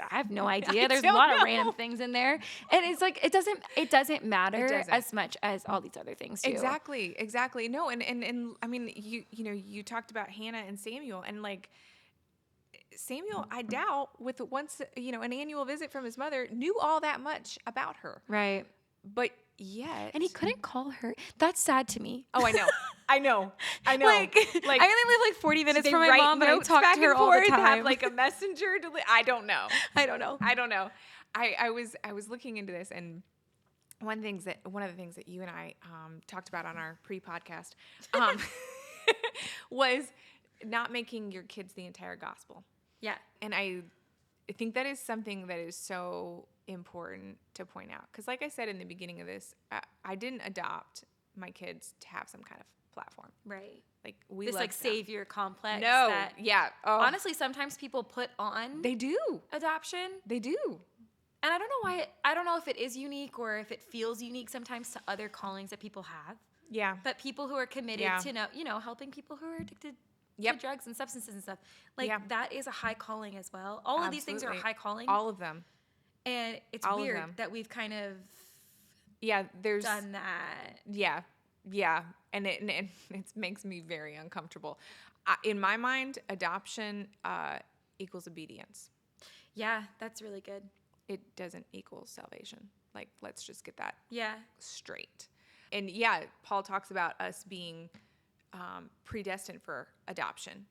have no idea. There's a lot of random things in there, and it's like it doesn't matter as much as all these other things do. Exactly. No, and I mean, you talked about Hannah and Samuel, and Samuel, I doubt, with once an annual visit from his mother, knew all that much about her. Right. But yet, and he couldn't call her. That's sad to me. Oh, I know. I know. I only live 40 minutes from my mom, but I talk to her all the time. Have a messenger. I don't know. I was looking into this, and one of the things that you and I talked about on our pre-podcast um, was not making your kids the entire gospel. Yeah. And I think that is something that is so important to point out. Because like I said in the beginning of this, I didn't adopt my kids to have some kind of platform. Right. Like we this love like them. savior complex. No. That Yeah. Oh, honestly, sometimes people put on they do. adoption. They do. And I don't know why. I don't know if it is unique or if it feels unique sometimes to other callings that people have. Yeah. But people who are committed to helping people who are addicted to drugs and substances and stuff, like that is a high calling as well. All of these things are high calling. All of them. And it's all weird that we've kind of there's done that. Yeah. Yeah. And it makes me very uncomfortable. In my mind, adoption equals obedience. Yeah, that's really good. It doesn't equal salvation. Like, let's just get that straight. And Paul talks about us being predestined for adoption.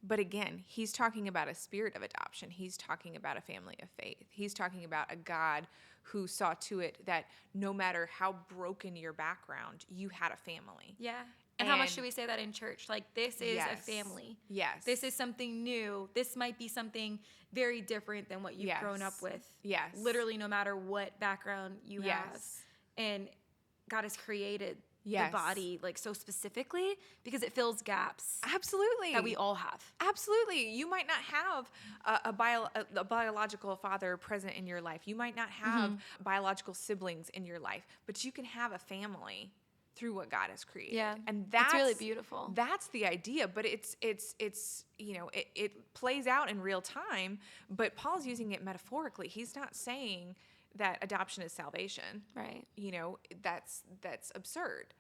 But again, he's talking about a spirit of adoption. He's talking about a family of faith. He's talking about a God who saw to it that no matter how broken your background, you had a family. Yeah. And how much should we say that in church? Like, this is a family. Yes. This is something new. This might be something very different than what you've grown up with. Yes. Literally, no matter what background you have. And God has created the body like so specifically because it fills gaps. Absolutely. That we all have. Absolutely. You might not have a biological father present in your life. You might not have biological siblings in your life, but you can have a family through what God has created. Yeah. And that's really beautiful. That's the idea, but it's it plays out in real time, but Paul's using it metaphorically. He's not saying that adoption is salvation. Right. That's absurd.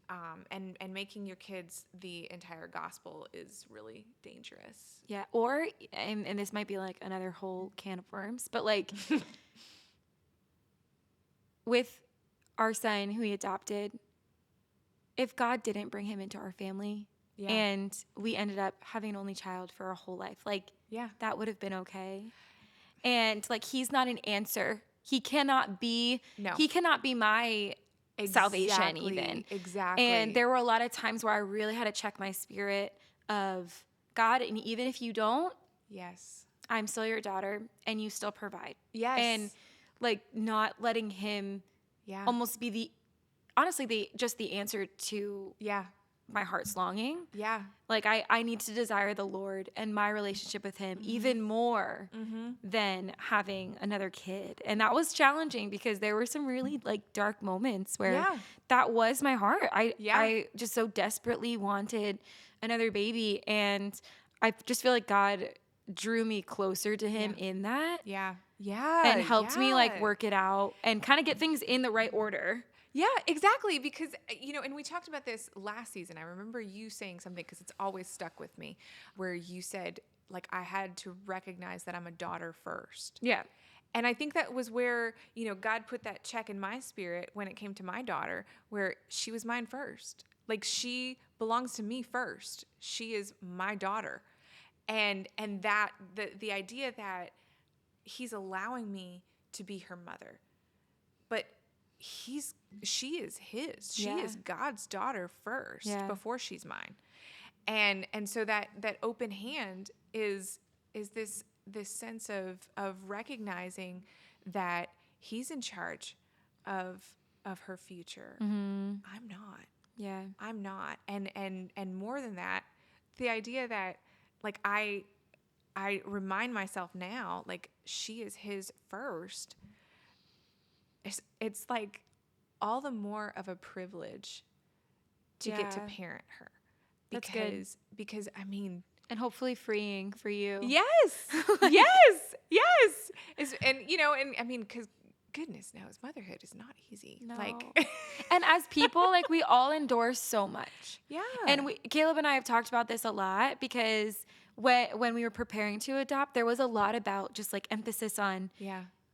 And making your kids the entire gospel is really dangerous. Yeah. Or, and this might be like another whole can of worms, but like with our son who he adopted, if God didn't bring him into our family and we ended up having an only child for our whole life, like that would have been okay. And like, he's not an answer. He cannot be my salvation even. Exactly. And there were a lot of times where I really had to check my spirit of God. And even if you don't, I'm still your daughter and you still provide. Yes. And like not letting him almost be honestly, the answer to my heart's longing. Yeah. Like I need to desire the Lord and my relationship with him even more than having another kid. And that was challenging because there were some really like dark moments where that was my heart. I just so desperately wanted another baby. And I just feel like God drew me closer to him in that. Yeah. And helped me like work it out and kind of get things in the right order. Yeah, exactly. Because, and we talked about this last season. I remember you saying something because it's always stuck with me where you said, like, I had to recognize that I'm a daughter first. Yeah. And I think that was where, God put that check in my spirit when it came to my daughter, where she was mine first. Like, she belongs to me first. She is my daughter. And that the idea that he's allowing me to be her mother, but she is his. She is God's daughter first before she's mine. And so that open hand is this sense of recognizing that he's in charge of her future. I'm not. Yeah. I'm not. And more than that, the idea that like I remind myself now, like she is his first. It's like all the more of a privilege to get to parent her. That's good. Because I mean, and hopefully freeing for you. Yes. yes. And I mean, because goodness knows, motherhood is not easy. No. Like, and as people, like we all endorse so much. Yeah. And Caleb and I have talked about this a lot because when we were preparing to adopt, there was a lot about just like emphasis on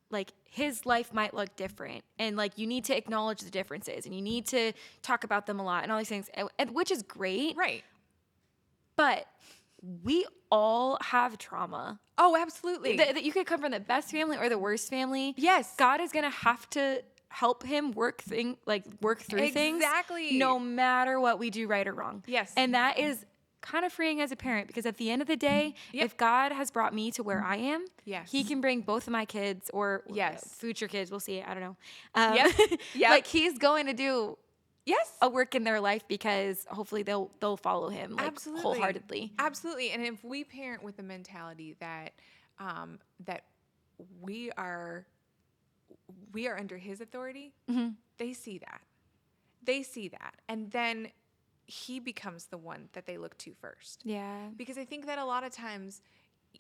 like his life might look different and like you need to acknowledge the differences and you need to talk about them a lot and all these things, which is great. Right. But we all have trauma. Oh, absolutely. That you could come from the best family or the worst family. Yes. God is going to have to help him work through things. Exactly. No matter what we do, right or wrong. Yes. And that is kind of freeing as a parent, because at the end of the day, if God has brought me to where I am, he can bring both of my kids or future kids. We'll see. I don't know. Like he's going to do a work in their life, because hopefully they'll follow him like wholeheartedly. Absolutely. And if we parent with the mentality that that we are under his authority, they see that. And then he becomes the one that they look to first. Yeah. Because I think that a lot of times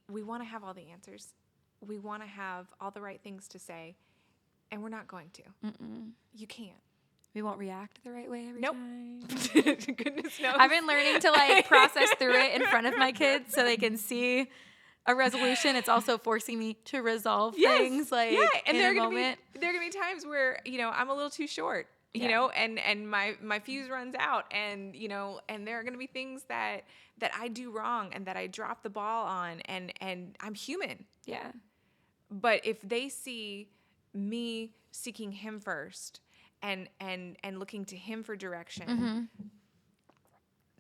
we want to have all the answers. We want to have all the right things to say, and we're not going to. You can't. We won't react the right way every time. Goodness knows. I've been learning to like process through it in front of my kids so they can see a resolution. It's also forcing me to resolve things like and in a moment. There are going to be times where, I'm a little too short, you know, and my fuse runs out, and, and there are going to be things that I do wrong and that I drop the ball on, and I'm human. Yeah. But if they see me seeking him first and looking to him for direction,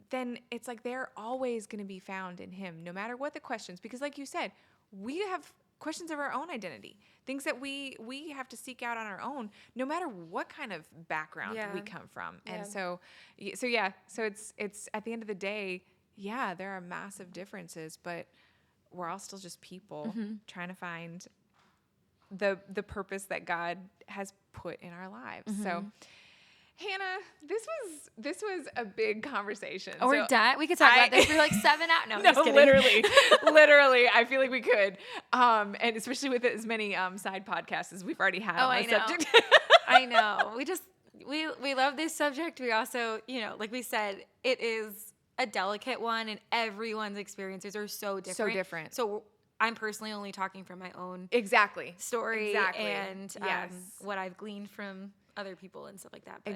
then it's like they're always going to be found in him, no matter what the questions. Because like you said, we have questions of our own identity, things that we have to seek out on our own, no matter what kind of background we come from. And so it's at the end of the day, there are massive differences, but we're all still just people trying to find the purpose that God has put in our lives. So Hannah, this was a big conversation. Oh, we're done. We could talk about this for like 7 hours. No, just kidding. literally. I feel like we could, and especially with as many side podcasts as we've already had on the subject. I know. We love this subject. We also, like we said, it is a delicate one, and everyone's experiences are so different. So I'm personally only talking from my own story and what I've gleaned from other people and stuff like that. But.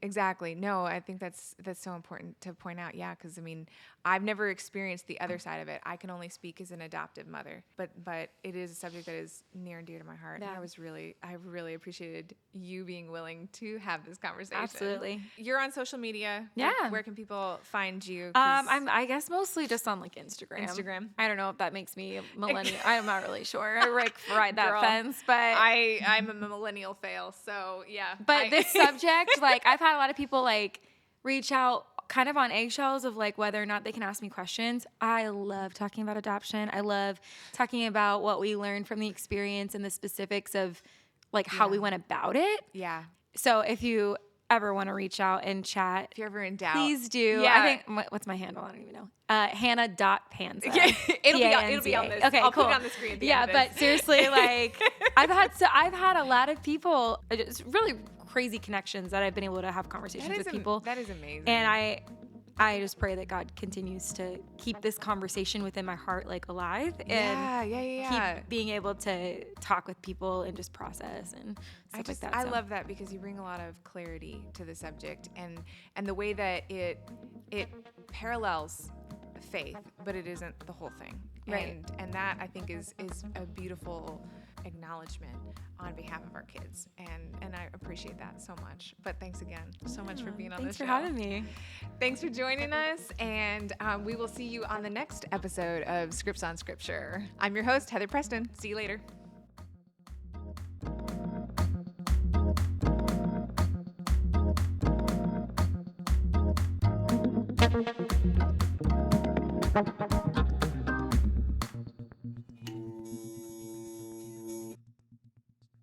Exactly. No, I think that's so important to point out. Yeah, because I mean, I've never experienced the other side of it. I can only speak as an adoptive mother, but it is a subject that is near and dear to my heart. Yeah. And I really appreciated you being willing to have this conversation. Absolutely. You're on social media. Yeah. Where can people find you? I guess mostly just on like Instagram. I don't know if that makes me a millennial. I'm not really sure. I ride that fence, but I'm a millennial fail. So yeah. But this subject, like I've had a lot of people like reach out kind of on eggshells of like whether or not they can ask me questions. I love talking about adoption. I love talking about what we learned from the experience and the specifics of like how we went about it. Yeah. So if you ever want to reach out and chat, if you're ever in doubt, please do. Yeah. I think what's my handle? I don't even know. Hannah.Panza. Yeah, it'll be on this. Okay, I'll cool. put it on the screen. At the end of but seriously, like I've had a lot of people. It's really crazy connections that I've been able to have conversations with people. That is amazing. And I just pray that God continues to keep this conversation within my heart like alive and keep being able to talk with people and just process and stuff like that. I love that because you bring a lot of clarity to the subject and the way that it parallels faith, but it isn't the whole thing. Right. And that I think is a beautiful acknowledgement on behalf of our kids. And I appreciate that so much. But thanks again so much for being on the show. Thanks for having me. Thanks for joining us. And we will see you on the next episode of Scripts on Scripture. I'm your host, Heather Preston. See you later. Thank you.